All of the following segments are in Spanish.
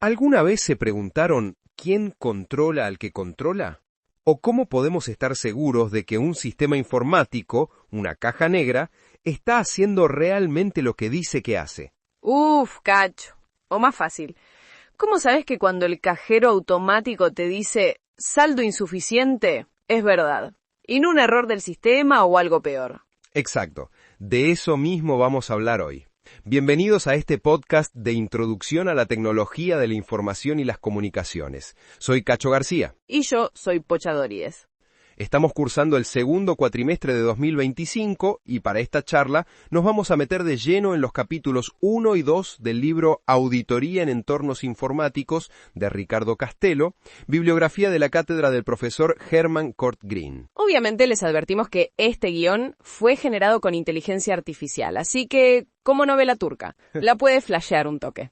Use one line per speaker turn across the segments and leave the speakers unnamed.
¿Alguna vez se preguntaron quién controla al que controla? ¿O cómo podemos estar seguros de que un sistema informático, una caja negra, está haciendo realmente lo que dice que hace?
Cacho. O más fácil, ¿cómo sabes que cuando el cajero automático te dice saldo insuficiente, es verdad? Y no un error del sistema o algo peor.
Exacto. De eso mismo vamos a hablar hoy. Bienvenidos a este podcast de Introducción a la Tecnología de la Información y las Comunicaciones. Soy Cacho García.
Y yo soy Pocha Dorides.
Estamos cursando el segundo cuatrimestre de 2025 y para esta charla nos vamos a meter de lleno en los capítulos 1 y 2 del libro Auditoría en Entornos Informáticos de Ricardo Castelo, bibliografía de la cátedra del profesor Herman Cort-Green.
Obviamente les advertimos que este guión fue generado con inteligencia artificial, así que, como novela turca, la puede flashear un toque.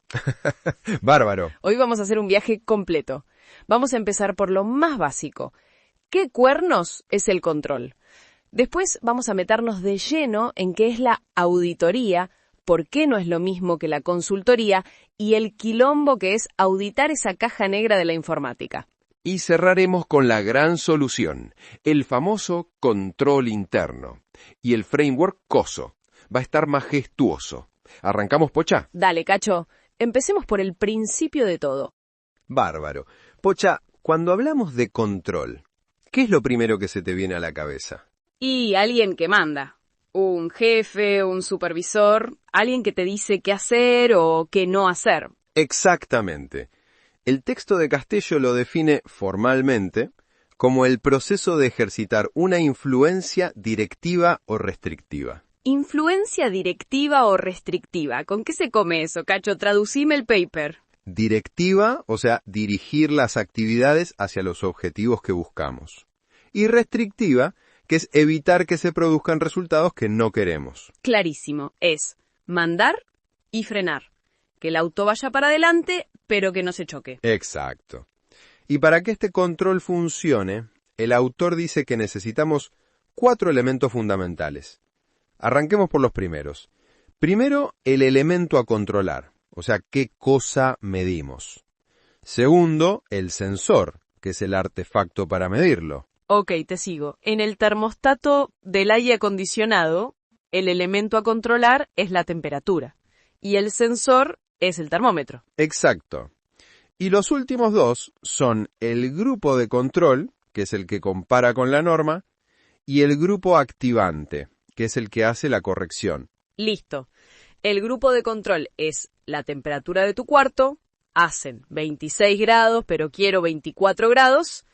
Bárbaro.
Hoy vamos a hacer un viaje completo. Vamos a empezar por lo más básico. ¿Qué cuernos es el control? Después vamos a meternos de lleno en qué es la auditoría, por qué no es lo mismo que la consultoría y el quilombo que es auditar esa caja negra de la informática.
Y cerraremos con la gran solución, el famoso control interno. Y el framework COSO. Va a estar majestuoso. ¿Arrancamos, Pocha?
Dale, Cacho. Empecemos por el principio de todo.
Bárbaro. Pocha, cuando hablamos de control, ¿qué es lo primero que se te viene a la cabeza?
Y alguien que manda. Un jefe, un supervisor, alguien que te dice qué hacer o qué no hacer.
Exactamente. El texto de Castello lo define formalmente como el proceso de ejercitar una influencia directiva o restrictiva.
¿Influencia directiva o restrictiva? ¿Con qué se come eso, Cacho? Traducime el paper.
Directiva, o sea, dirigir las actividades hacia los objetivos que buscamos. Y restrictiva, que es evitar que se produzcan resultados que no queremos.
Clarísimo. Es mandar y frenar. Que el auto vaya para adelante, pero que no se choque.
Exacto. Y para que este control funcione, el autor dice que necesitamos 4 elementos fundamentales. Arranquemos por los primeros. Primero, el elemento a controlar. O sea, ¿qué cosa medimos? Segundo, el sensor, que es el artefacto para medirlo.
Ok, te sigo. En el termostato del aire acondicionado, el elemento a controlar es la temperatura. Y el sensor es el termómetro.
Exacto. Y los últimos dos son el grupo de control, que es el que compara con la norma, y el grupo activante, que es el que hace la corrección.
Listo. El grupo de control es la temperatura de tu cuarto, hacen 26 grados, pero quiero 24 grados,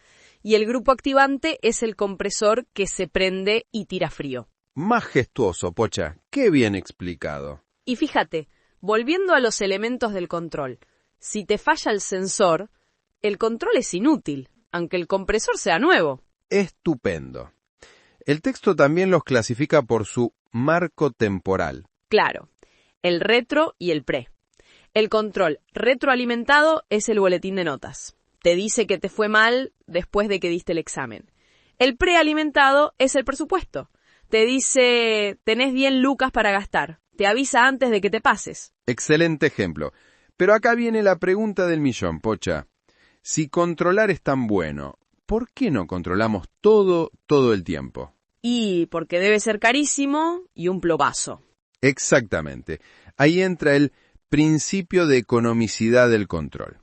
y el grupo activante es el compresor que se prende y tira frío.
Majestuoso, Pocha, qué bien explicado.
Y fíjate, volviendo a los elementos del control, si te falla el sensor, el control es inútil, aunque el compresor sea nuevo.
Estupendo. El texto también los clasifica por su marco temporal.
Claro, el retro y el pre. El control retroalimentado es el boletín de notas. Te dice que te fue mal después de que diste el examen. El prealimentado es el presupuesto. Te dice, tenés 10 lucas para gastar. Te avisa antes de que te pases.
Excelente ejemplo. Pero acá viene la pregunta del millón, Pocha. Si controlar es tan bueno, ¿por qué no controlamos todo el tiempo?
Y porque debe ser carísimo y un plomazo.
Exactamente. Ahí entra el principio de economicidad del control.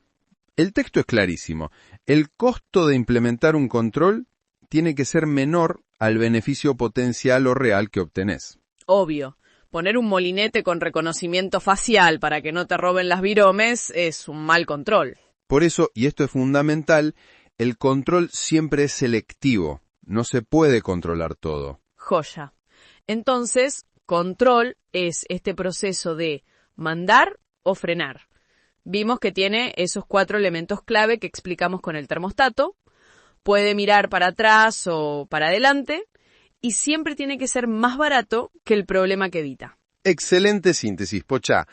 El texto es clarísimo. El costo de implementar un control tiene que ser menor al beneficio potencial o real que obtenés.
Obvio. Poner un molinete con reconocimiento facial para que no te roben las viromes es un mal control.
Por eso, y esto es fundamental, el control siempre es selectivo. No se puede controlar todo.
Joya. Entonces, control es este proceso de mandar o frenar. Vimos que tiene esos 4 elementos clave que explicamos con el termostato. Puede mirar para atrás o para adelante y siempre tiene que ser más barato que el problema que evita.
Excelente síntesis, Pocha.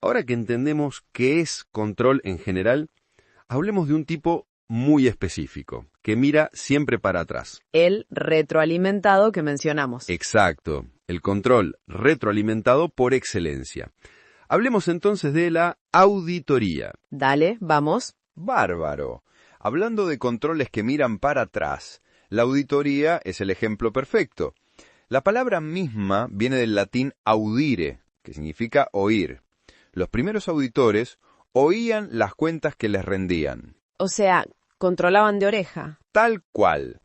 Ahora que entendemos qué es control en general, hablemos de un tipo muy específico, que mira siempre para atrás.
El retroalimentado que mencionamos.
Exacto, el control retroalimentado por excelencia. Hablemos entonces de la auditoría.
Dale, vamos.
Bárbaro. Hablando de controles que miran para atrás, la auditoría es el ejemplo perfecto. La palabra misma viene del latín audire, que significa oír. Los primeros auditores oían las cuentas que les rendían.
O sea, controlaban de oreja.
Tal cual.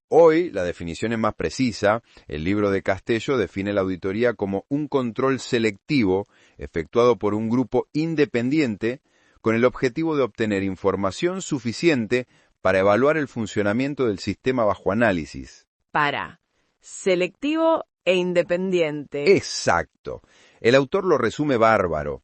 Hoy la definición es más precisa. El libro de Castello define la auditoría como un control selectivo efectuado por un grupo independiente con el objetivo de obtener información suficiente para evaluar el funcionamiento del sistema bajo análisis.
Selectivo e independiente.
Exacto. El autor lo resume bárbaro.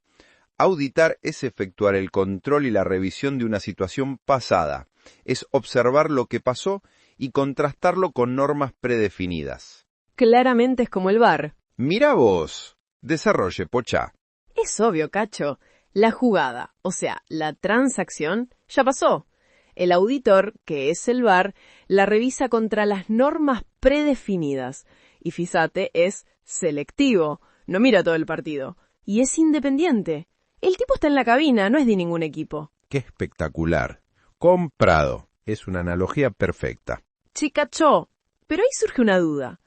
Auditar es efectuar el control y la revisión de una situación pasada. Es observar lo que pasó y contrastarlo con normas predefinidas.
Claramente es como el VAR.
Mira vos. Desarrolle, Pocha.
Es obvio, Cacho. La jugada, o sea, la transacción, ya pasó. El auditor, que es el VAR, la revisa contra las normas predefinidas. Y fíjate, es selectivo, no mira todo el partido. Y es independiente. El tipo está en la cabina, no es de ningún equipo.
¡Qué espectacular! Comprado. Es una analogía perfecta.
Chicacho, pero ahí surge una duda.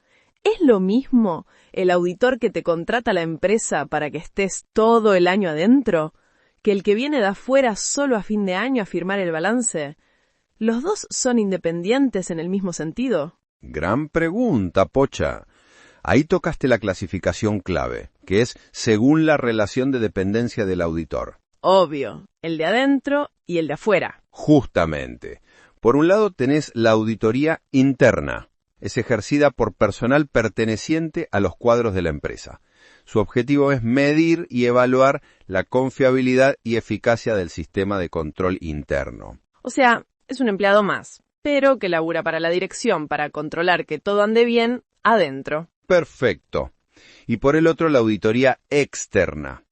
¿Es lo mismo el auditor que te contrata la empresa para que estés todo el año adentro que el que viene de afuera solo a fin de año a firmar el balance? ¿Los dos son independientes en el mismo sentido?
Gran pregunta, Pocha. Ahí tocaste la clasificación clave, que es según la relación de dependencia del auditor.
Obvio, el de adentro y el de afuera.
Justamente. Por un lado tenés la auditoría interna. Es ejercida por personal perteneciente a los cuadros de la empresa. Su objetivo es medir y evaluar la confiabilidad y eficacia del sistema de control interno.
O sea, es un empleado más, pero que labura para la dirección para controlar que todo ande bien adentro.
Perfecto. Y por el otro, la auditoría externa.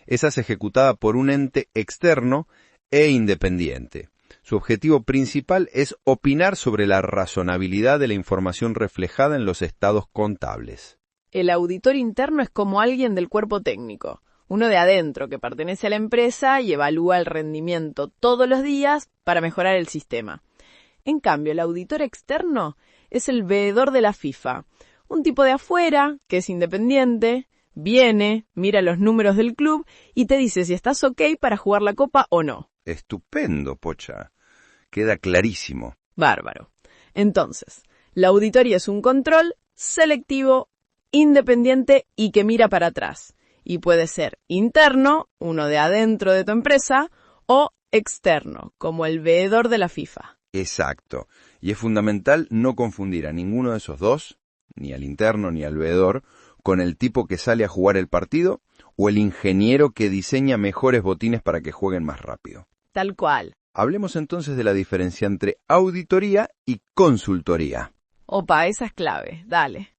Esa es ejecutada por un ente externo e independiente. Su objetivo principal es opinar sobre la razonabilidad de la información reflejada en los estados contables.
El auditor interno es como alguien del cuerpo técnico, uno de adentro que pertenece a la empresa y evalúa el rendimiento todos los días para mejorar el sistema. En cambio, el auditor externo es el veedor de la FIFA, un tipo de afuera que es independiente, viene, mira los números del club y te dice si estás ok para jugar la copa o no.
Estupendo, Pocha. Queda clarísimo.
Bárbaro. Entonces, la auditoría es un control selectivo, independiente y que mira para atrás. Y puede ser interno, uno de adentro de tu empresa, o externo, como el veedor de la FIFA.
Exacto. Y es fundamental no confundir a ninguno de esos dos, ni al interno ni al veedor, con el tipo que sale a jugar el partido o el ingeniero que diseña mejores botines para que jueguen más rápido.
Tal cual.
Hablemos entonces de la diferencia entre auditoría y consultoría.
Opa, esa es clave. Dale.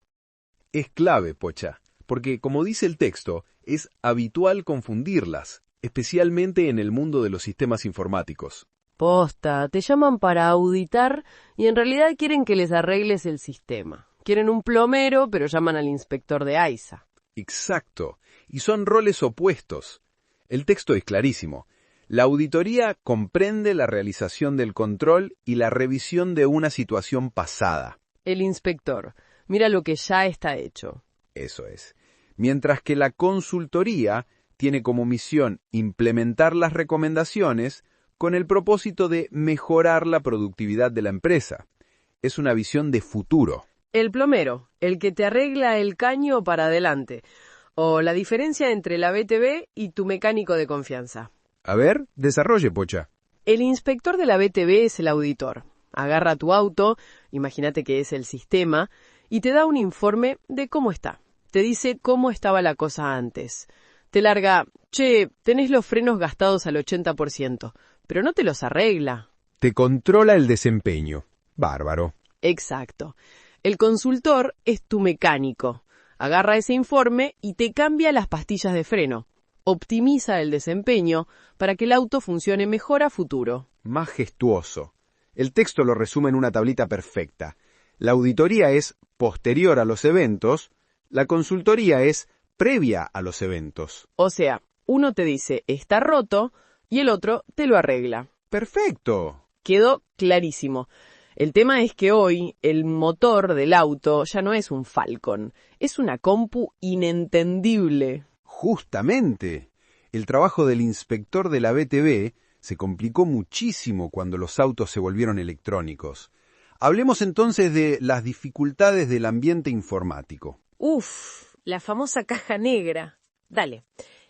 Es clave, Pocha, porque como dice el texto, es habitual confundirlas, especialmente en el mundo de los sistemas informáticos.
Posta, te llaman para auditar y en realidad quieren que les arregles el sistema. Quieren un plomero, pero llaman al inspector de AISA.
Exacto, y son roles opuestos. El texto es clarísimo. La auditoría comprende la realización del control y la revisión de una situación pasada.
El inspector, mira lo que ya está hecho.
Eso es. Mientras que la consultoría tiene como misión implementar las recomendaciones con el propósito de mejorar la productividad de la empresa. Es una visión de futuro.
El plomero, el que te arregla el caño para adelante. O la diferencia entre la BTV y tu mecánico de confianza.
A ver, desarrolle, Pocha.
El inspector de la BTV es el auditor. Agarra tu auto, imagínate que es el sistema, y te da un informe de cómo está. Te dice cómo estaba la cosa antes. Te larga, che, tenés los frenos gastados al 80%, pero no te los arregla.
Te controla el desempeño. Bárbaro.
Exacto. El consultor es tu mecánico. Agarra ese informe y te cambia las pastillas de freno. Optimiza el desempeño para que el auto funcione mejor a futuro.
Majestuoso. El texto lo resume en una tablita perfecta. La auditoría es posterior a los eventos, la consultoría es previa a los eventos.
O sea, Uno te dice, está roto, y el otro te lo arregla.
¡Perfecto!
Quedó clarísimo. El tema es que hoy el motor del auto ya no es un Falcon, es una compu inentendible.
Justamente. El trabajo del inspector de la BTV se complicó muchísimo cuando los autos se volvieron electrónicos. Hablemos entonces de las dificultades del ambiente informático.
Uf, la famosa caja negra. Dale,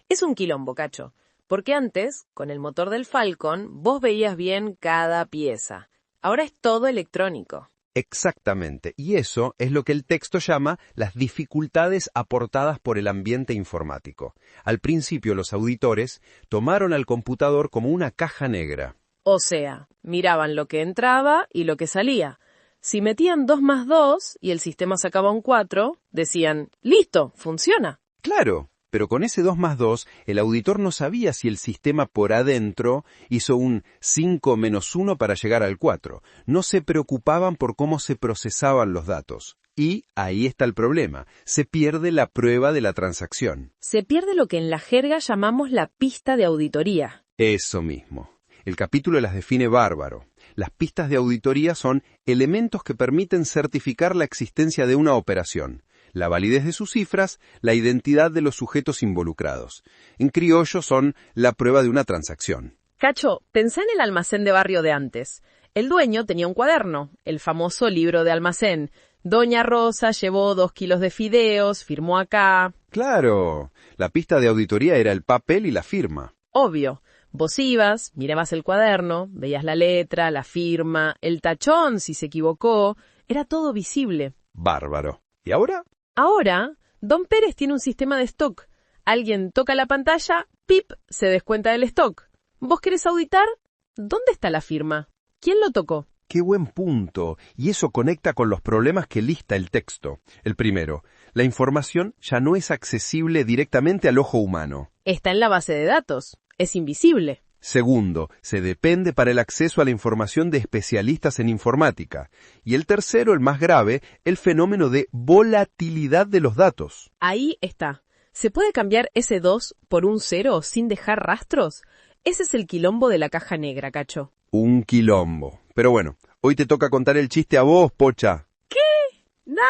es un quilombo, Cacho, porque antes, con el motor del Falcon, vos veías bien cada pieza. Ahora es todo electrónico.
Exactamente, y eso es lo que el texto llama las dificultades aportadas por el ambiente informático. Al principio los auditores tomaron al computador como una caja negra.
O sea, miraban lo que entraba y lo que salía. Si metían 2 más 2 y el sistema sacaba un 4, decían, ¡listo! ¡Funciona!
Claro, pero con ese 2 más 2, el auditor no sabía si el sistema por adentro hizo un 5 menos 1 para llegar al 4. No se preocupaban por cómo se procesaban los datos. Y ahí está el problema. Se pierde la prueba de la transacción.
Se pierde lo que en la jerga llamamos la pista de auditoría.
Eso mismo. El capítulo las define bárbaro. Las pistas de auditoría son elementos que permiten certificar la existencia de una operación, la validez de sus cifras, la identidad de los sujetos involucrados. En criollo son la prueba de una transacción.
Cacho, pensá en el almacén de barrio de antes. El dueño tenía un cuaderno, el famoso libro de almacén. Doña Rosa llevó 2 kilos de fideos, firmó acá.
Claro, la pista de auditoría era el papel y la firma.
Obvio. Vos ibas, mirabas el cuaderno, veías la letra, la firma, el tachón si se equivocó, era todo visible.
Bárbaro. ¿Y ahora?
Ahora, Don Pérez tiene un sistema de stock. Alguien toca la pantalla, ¡pip!, se descuenta del stock. ¿Vos querés auditar? ¿Dónde está la firma? ¿Quién lo tocó?
¡Qué buen punto! Y eso conecta con los problemas que lista el texto. El primero, la información ya no es accesible directamente al ojo humano.
Está en la base de datos. Es invisible.
Segundo, se depende para el acceso a la información de especialistas en informática. Y el tercero, el más grave, el fenómeno de volatilidad de los datos.
Ahí está. ¿Se puede cambiar ese 2 por un 0 sin dejar rastros? Ese es el quilombo de la caja negra, Cacho.
Un quilombo. Pero bueno, hoy te toca contar el chiste a vos, Pocha.
¿Qué? ¡Nah!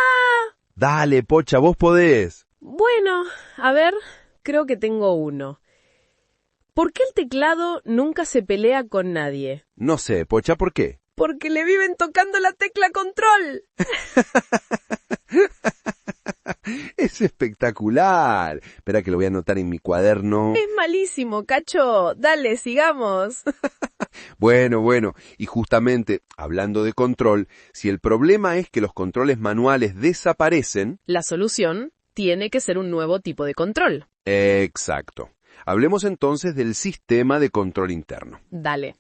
Dale, Pocha, vos podés.
Bueno, a ver, creo que tengo uno. ¿Por qué el teclado nunca se pelea con nadie?
No sé, Pocha, ¿por qué?
Porque le viven tocando la tecla control.
Es espectacular. Espera que lo voy a anotar en mi cuaderno.
Es malísimo, Cacho. Dale, sigamos.
Bueno. Y justamente, hablando de control, si el problema es que los controles manuales desaparecen...
La solución tiene que ser un nuevo tipo de control.
Exacto. Hablemos entonces del sistema de control interno.
Dale.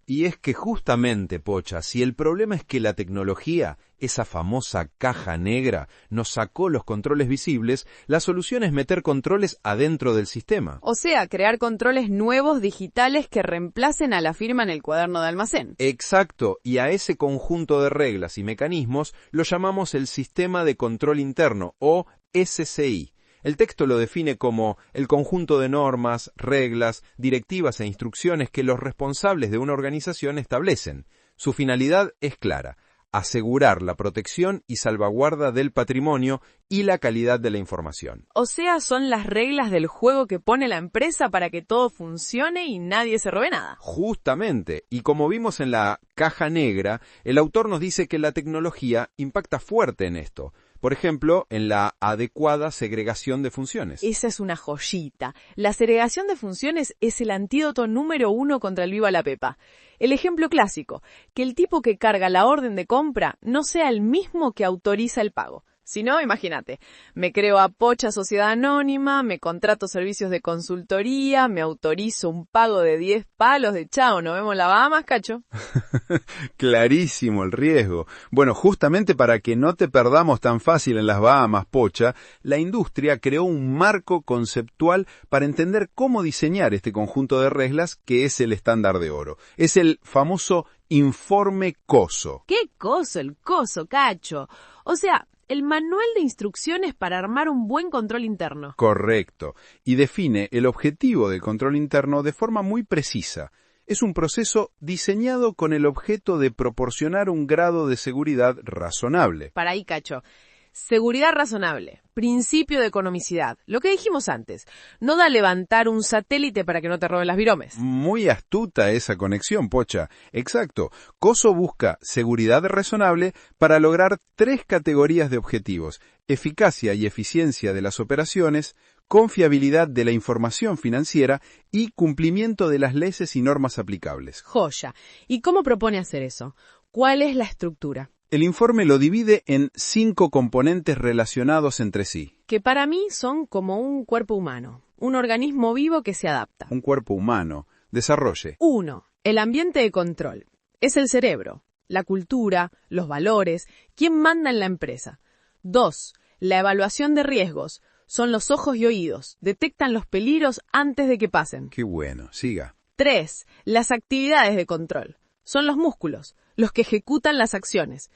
Y es que justamente, Pocha, si el problema es que la tecnología, esa famosa caja negra, nos sacó los controles visibles, la solución es meter controles adentro del sistema.
O sea, crear controles nuevos digitales que reemplacen a la firma en el cuaderno de almacén.
Exacto, y a ese conjunto de reglas y mecanismos lo llamamos el Sistema de Control Interno, o SCI. El texto lo define como el conjunto de normas, reglas, directivas e instrucciones que los responsables de una organización establecen. Su finalidad es clara: asegurar la protección y salvaguarda del patrimonio y la calidad de la información.
O sea, son las reglas del juego que pone la empresa para que todo funcione y nadie se robe nada.
Justamente, y como vimos en la caja negra, el autor nos dice que la tecnología impacta fuerte en esto. Por ejemplo, en la adecuada segregación de funciones.
Esa es una joyita. La segregación de funciones es el antídoto número 1 contra el viva la pepa. El ejemplo clásico, que el tipo que carga la orden de compra no sea el mismo que autoriza el pago. Si no, imagínate, me creo a Pocha Sociedad Anónima, me contrato servicios de consultoría, me autorizo un pago de 10 palos de chao, nos vemos en la Bahamas, Cacho.
Clarísimo el riesgo. Bueno, justamente para que no te perdamos tan fácil en las Bahamas, Pocha, la industria creó un marco conceptual para entender cómo diseñar este conjunto de reglas que es el estándar de oro. Es el famoso informe COSO.
¿Qué coso el coso, Cacho? O sea,
el manual de instrucciones para armar un buen control interno.
Correcto. Y define el objetivo del control interno de forma muy precisa. Es un proceso diseñado con el objeto de proporcionar un grado de seguridad razonable.
Para ahí, Cacho. Seguridad razonable, principio de economicidad, lo que dijimos antes. No da levantar un satélite para que no te roben las viromes.
Muy astuta esa conexión, Pocha. Exacto. COSO busca seguridad razonable para lograr 3 categorías de objetivos: eficacia y eficiencia de las operaciones, confiabilidad de la información financiera y cumplimiento de las leyes y normas aplicables.
Joya. ¿Y cómo propone hacer eso? ¿Cuál es la estructura?
El informe lo divide en 5 componentes relacionados entre sí.
Que para mí son como un cuerpo humano, un organismo vivo que se adapta.
Un cuerpo humano. Desarrolle.
1. El ambiente de control. Es el cerebro, la cultura, los valores, quién manda en la empresa. 2. La evaluación de riesgos. Son los ojos y oídos. Detectan los peligros antes de que pasen.
Qué bueno. Siga.
3. Las actividades de control. Son los músculos, los que ejecutan las acciones,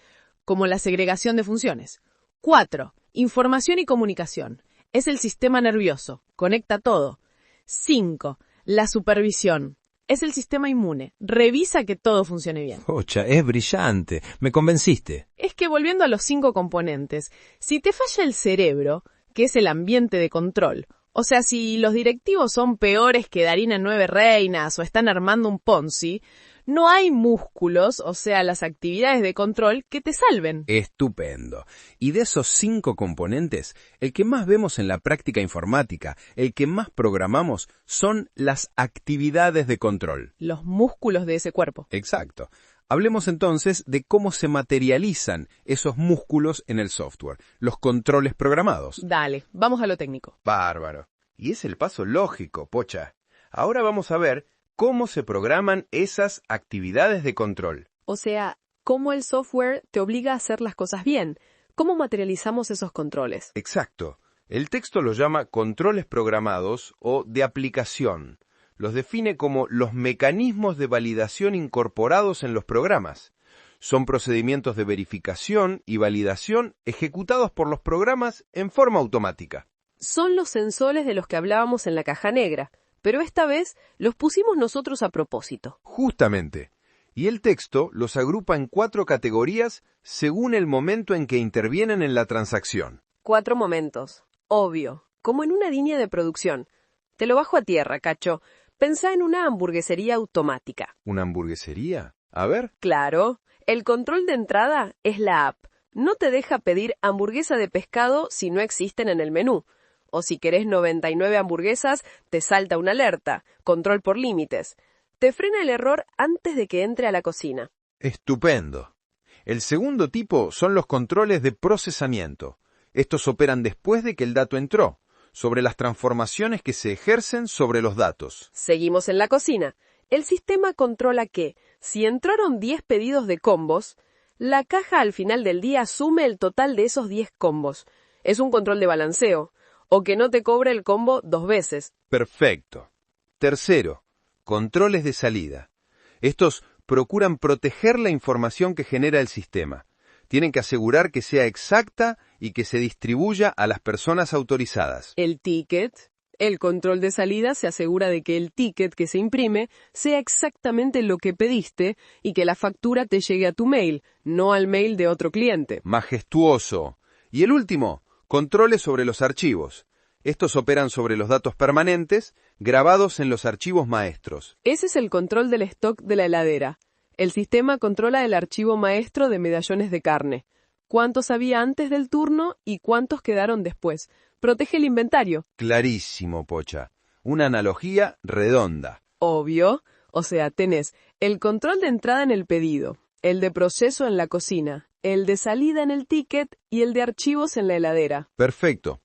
como la segregación de funciones. 4. Información y comunicación. Es el sistema nervioso, conecta todo. 5. La supervisión. Es el sistema inmune, revisa que todo funcione bien.
Pocha, es brillante. Me convenciste.
Es que volviendo a los 5 componentes, si te falla el cerebro, que es el ambiente de control, o sea, si los directivos son peores que Darín en 9 reinas o están armando un Ponzi, no hay músculos, o sea, las actividades de control, que te salven.
Estupendo. Y de esos 5 componentes, el que más vemos en la práctica informática, el que más programamos, son las actividades de control.
Los músculos de ese cuerpo.
Exacto. Hablemos entonces de cómo se materializan esos músculos en el software, los controles programados.
Dale, vamos a lo técnico.
Bárbaro. Y es el paso lógico, Pocha. Ahora vamos a ver cómo se programan esas actividades de control.
O sea, cómo el software te obliga a hacer las cosas bien. ¿Cómo materializamos esos controles?
Exacto. El texto los llama controles programados o de aplicación. Los define como los mecanismos de validación incorporados en los programas. Son procedimientos de verificación y validación ejecutados por los programas en forma automática.
Son los sensores de los que hablábamos en la caja negra, pero esta vez los pusimos nosotros a propósito.
Justamente. Y el texto los agrupa en 4 categorías según el momento en que intervienen en la transacción.
4 momentos. Obvio. Como en una línea de producción. Te lo bajo a tierra, Cacho. Pensá en una hamburguesería automática.
¿Una hamburguesería? A ver.
Claro. El control de entrada es la app. No te deja pedir hamburguesa de pescado si no existen en el menú. O si querés 99 hamburguesas, te salta una alerta. Control por límites. Te frena el error antes de que entre a la cocina.
Estupendo. El segundo tipo son los controles de procesamiento. Estos operan después de que el dato entró, sobre las transformaciones que se ejercen sobre los datos.
Seguimos en la cocina. El sistema controla que, si entraron 10 pedidos de combos, la caja al final del día asume el total de esos 10 combos. Es un control de balanceo. O que no te cobre el combo 2 veces.
Perfecto. Tercero, controles de salida. Estos procuran proteger la información que genera el sistema. Tienen que asegurar que sea exacta y que se distribuya a las personas autorizadas.
El ticket. El control de salida se asegura de que el ticket que se imprime sea exactamente lo que pediste y que la factura te llegue a tu mail, no al mail de otro cliente.
Majestuoso. Y el último, controles sobre los archivos. Estos operan sobre los datos permanentes grabados en los archivos maestros.
Ese es el control del stock de la heladera. El sistema controla el archivo maestro de medallones de carne. ¿Cuántos había antes del turno y cuántos quedaron después? Protege el inventario.
Clarísimo, Pocha. Una analogía redonda.
Obvio. O sea, tenés el control de entrada en el pedido, el de proceso en la cocina, el de salida en el ticket y el de archivos en la heladera.
Perfecto.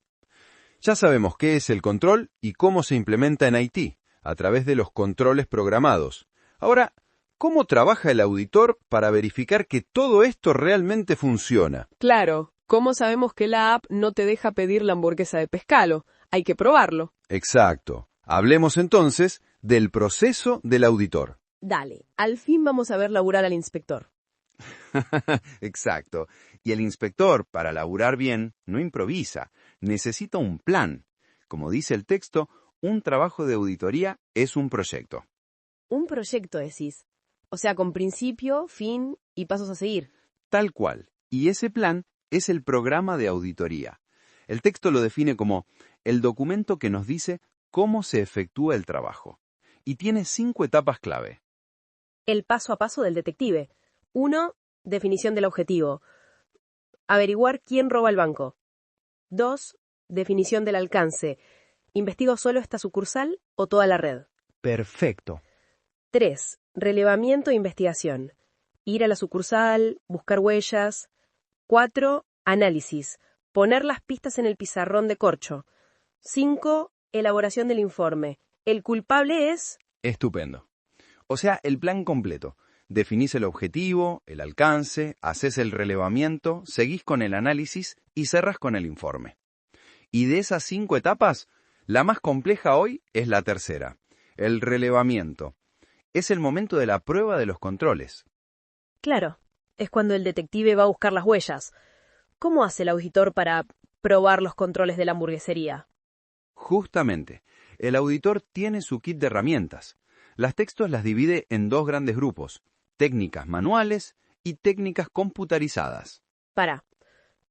Ya sabemos qué es el control y cómo se implementa en IT, a través de los controles programados. Ahora, ¿cómo trabaja el auditor para verificar que todo esto realmente funciona?
Claro, ¿cómo sabemos que la app no te deja pedir la hamburguesa de pescado? Hay que probarlo.
Exacto. Hablemos entonces del proceso del auditor.
Dale, al fin vamos a ver laburar al inspector.
Exacto. Y el inspector, para laburar bien, no improvisa, necesita un plan. Como dice el texto, un trabajo de auditoría es un proyecto.
Un proyecto, decís. O sea, con principio, fin y pasos a seguir.
Tal cual. Y ese plan es el programa de auditoría. El texto lo define como el documento que nos dice cómo se efectúa el trabajo. Y tiene 5 etapas clave.
El paso a paso del detective. 1. Definición del objetivo. Averiguar quién roba el banco. 2. Definición del alcance. ¿Investigo solo esta sucursal o toda la red?
Perfecto.
3. Relevamiento e investigación. Ir a la sucursal, buscar huellas. 4. Análisis. Poner las pistas en el pizarrón de corcho. 5. Elaboración del informe. El culpable es...
Estupendo. O sea, el plan completo. Definís el objetivo, el alcance, haces el relevamiento, seguís con el análisis y cerrás con el informe. Y de esas 5 etapas, la más compleja hoy es la tercera, el relevamiento. Es el momento de la prueba de los controles.
Claro, es cuando el detective va a buscar las huellas. ¿Cómo hace el auditor para probar los controles de la hamburguesería?
Justamente, el auditor tiene su kit de herramientas. Las textos las divide en 2 grandes grupos, técnicas manuales y técnicas computarizadas.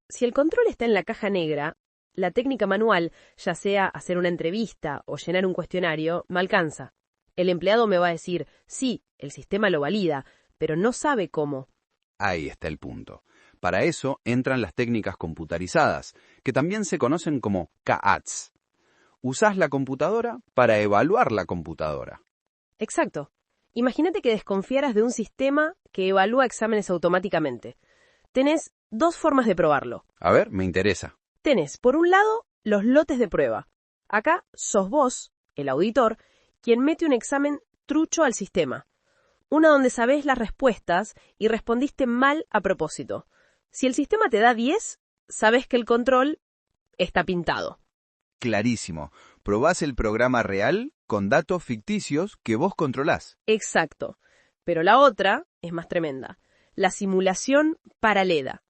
Si el control está en la caja negra, la técnica manual, ya sea hacer una entrevista o llenar un cuestionario, me alcanza. El empleado me va a decir, sí, el sistema lo valida, pero no sabe cómo.
Ahí está el punto. Para eso entran las técnicas computarizadas, que también se conocen como CAATs. Usás la computadora para evaluar la computadora.
Exacto. Imagínate que desconfiaras de un sistema que evalúa exámenes automáticamente. Tenés 2 formas de probarlo.
A ver, me interesa.
Tenés, por un lado, los lotes de prueba. Acá sos vos, el auditor, quien mete un examen trucho al sistema. Una donde sabés las respuestas y respondiste mal a propósito. Si el sistema te da 10, sabés que el control está pintado.
Clarísimo. Probás el programa real con datos ficticios que vos controlás.
Exacto. Pero la otra es más tremenda. La simulación paralela.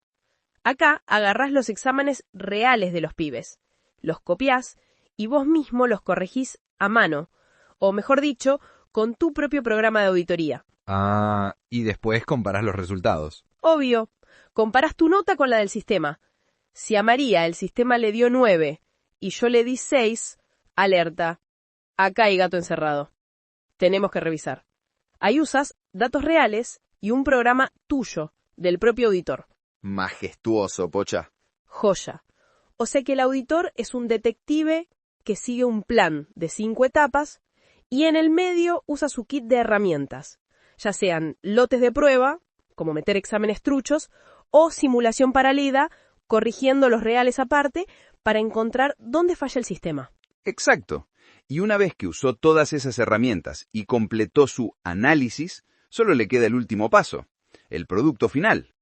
Acá agarrás los exámenes reales de los pibes, los copiás y vos mismo los corregís a mano, o mejor dicho, con tu propio programa de auditoría.
Ah, y después comparás los resultados.
Obvio, comparás tu nota con la del sistema. Si a María el sistema le dio 9 y yo le di 6, alerta. Acá hay gato encerrado. Tenemos que revisar. Ahí usas datos reales y un programa tuyo, del propio auditor.
Majestuoso, Pocha.
Joya. O sea que el auditor es un detective que sigue un plan de 5 etapas y en el medio usa su kit de herramientas, ya sean lotes de prueba, como meter exámenes truchos, o simulación paralela, corrigiendo los reales aparte para encontrar dónde falla el sistema.
Exacto. Y una vez que usó todas esas herramientas y completó su análisis, solo le queda el último paso, el producto final.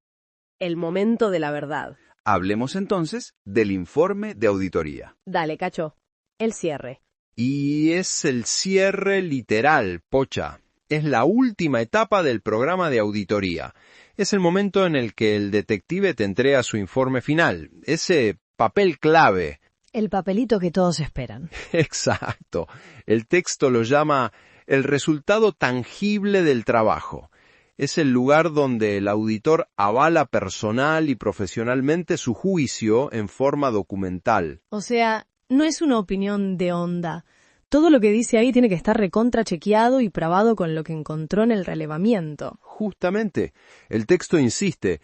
El momento de la verdad.
Hablemos entonces del informe de auditoría.
Dale, Cacho. El cierre.
Y es el cierre literal, Pocha. Es la última etapa del programa de auditoría. Es el momento en el que el detective te entrega su informe final, ese papel clave.
El papelito que todos esperan.
Exacto. El texto lo llama el resultado tangible del trabajo. Es el lugar donde el auditor avala personal y profesionalmente su juicio en forma documental.
O sea, no es una opinión de onda. Todo lo que dice ahí tiene que estar recontra chequeado y probado con lo que encontró en el relevamiento.
Justamente, el texto insiste,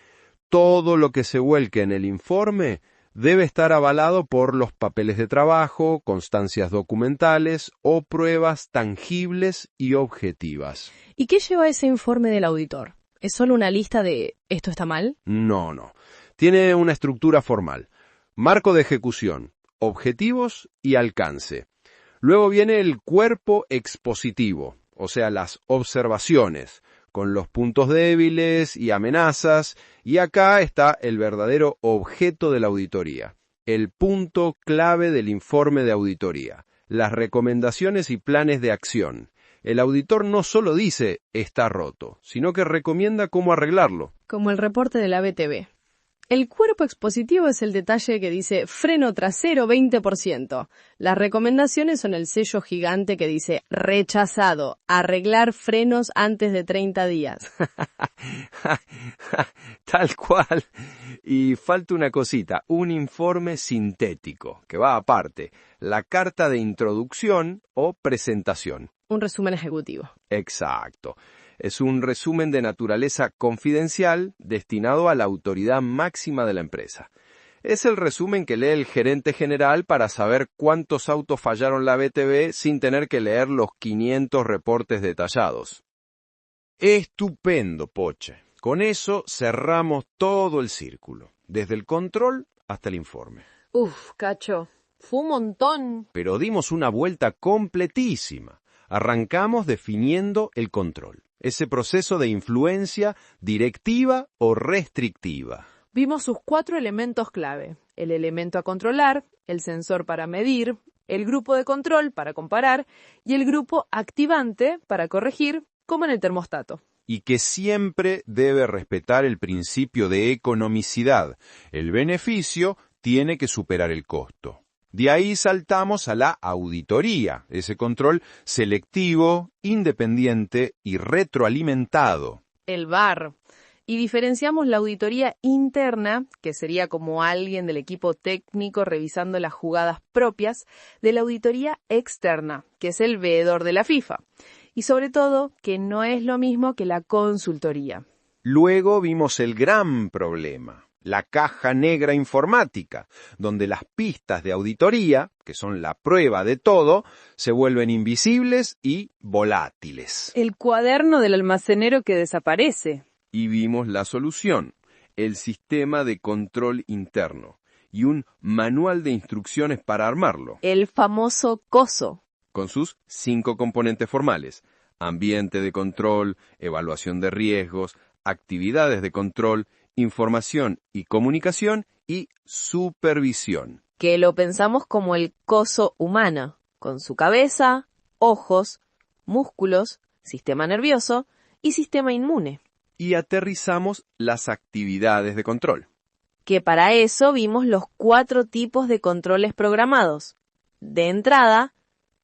todo lo que se vuelque en el informe debe estar avalado por los papeles de trabajo, constancias documentales o pruebas tangibles y objetivas.
¿Y qué lleva ese informe del auditor? ¿Es solo una lista de ¿esto está mal?
No. Tiene una estructura formal. Marco de ejecución, objetivos y alcance. Luego viene el cuerpo expositivo, o sea, las observaciones, con los puntos débiles y amenazas, y acá está el verdadero objeto de la auditoría, el punto clave del informe de auditoría, las recomendaciones y planes de acción.
El auditor no solo dice está roto, sino que recomienda cómo arreglarlo.
Como el reporte de la BTV. El cuerpo expositivo es el detalle que dice freno trasero 20%. Las recomendaciones son el sello gigante que dice rechazado, arreglar frenos antes de 30 días.
Tal cual. Y falta una cosita, un informe sintético, que va aparte, la carta de introducción o presentación.
Un resumen ejecutivo.
Exacto. Es un resumen de naturaleza confidencial destinado a la autoridad máxima de la empresa. Es el resumen que lee el gerente general para saber cuántos autos fallaron la BTV sin tener que leer los 500 reportes detallados.
Estupendo, Poche. Con eso cerramos todo el círculo, desde el control hasta el informe.
Uf, Cacho, fue un montón.
Pero dimos una vuelta completísima. Arrancamos definiendo el control. Ese proceso de influencia directiva o restrictiva.
Vimos sus 4 elementos clave: el elemento a controlar, el sensor para medir, el grupo de control para comparar y el grupo activante para corregir, como en el termostato.
Y que siempre debe respetar el principio de economicidad. El beneficio tiene que superar el costo. De ahí saltamos a la auditoría, ese control selectivo, independiente y retroalimentado.
El VAR. Y diferenciamos la auditoría interna, que sería como alguien del equipo técnico revisando las jugadas propias, de la auditoría externa, que es el veedor de la FIFA. Y sobre todo, que no es lo mismo que la consultoría.
Luego vimos el gran problema. La caja negra informática, donde las pistas de auditoría, que son la prueba de todo, se vuelven invisibles y volátiles.
El cuaderno del almacenero que desaparece.
Y vimos la solución, el sistema de control interno y un manual de instrucciones para armarlo.
El famoso COSO.
Con sus 5 componentes formales: ambiente de control, evaluación de riesgos, actividades de control, información y comunicación y supervisión.
Que lo pensamos como el coso humano, con su cabeza, ojos, músculos, sistema nervioso y sistema inmune.
Y aterrizamos las actividades de control.
Que para eso vimos los 4 tipos de controles programados: de entrada,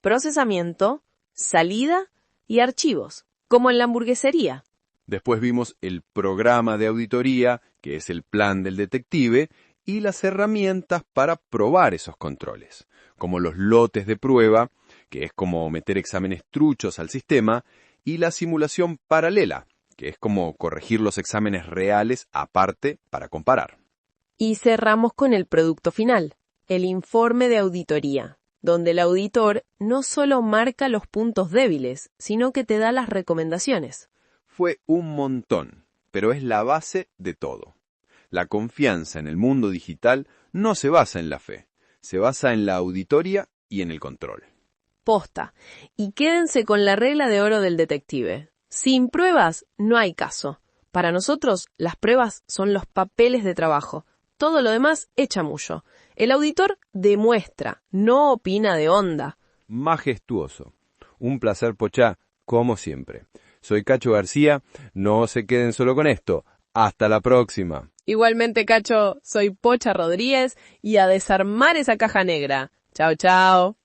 procesamiento, salida y archivos, como en la hamburguesería.
Después vimos el programa de auditoría, que es el plan del detective, y las herramientas para probar esos controles, como los lotes de prueba, que es como meter exámenes truchos al sistema, y la simulación paralela, que es como corregir los exámenes reales aparte para comparar.
Y cerramos con el producto final, el informe de auditoría, donde el auditor no solo marca los puntos débiles, sino que te da las recomendaciones.
Fue un montón, pero es la base de todo. La confianza en el mundo digital no se basa en la fe, se basa en la auditoría y en el control.
Posta. Y quédense con la regla de oro del detective. Sin pruebas no hay caso. Para nosotros, las pruebas son los papeles de trabajo. Todo lo demás es chamullo. El auditor demuestra, no opina de onda.
Majestuoso. Un placer, Pochá, como siempre. Soy Cacho García, no se queden solo con esto. Hasta la próxima.
Igualmente, Cacho, soy Pocha Rodríguez y a desarmar esa caja negra. Chao, chao.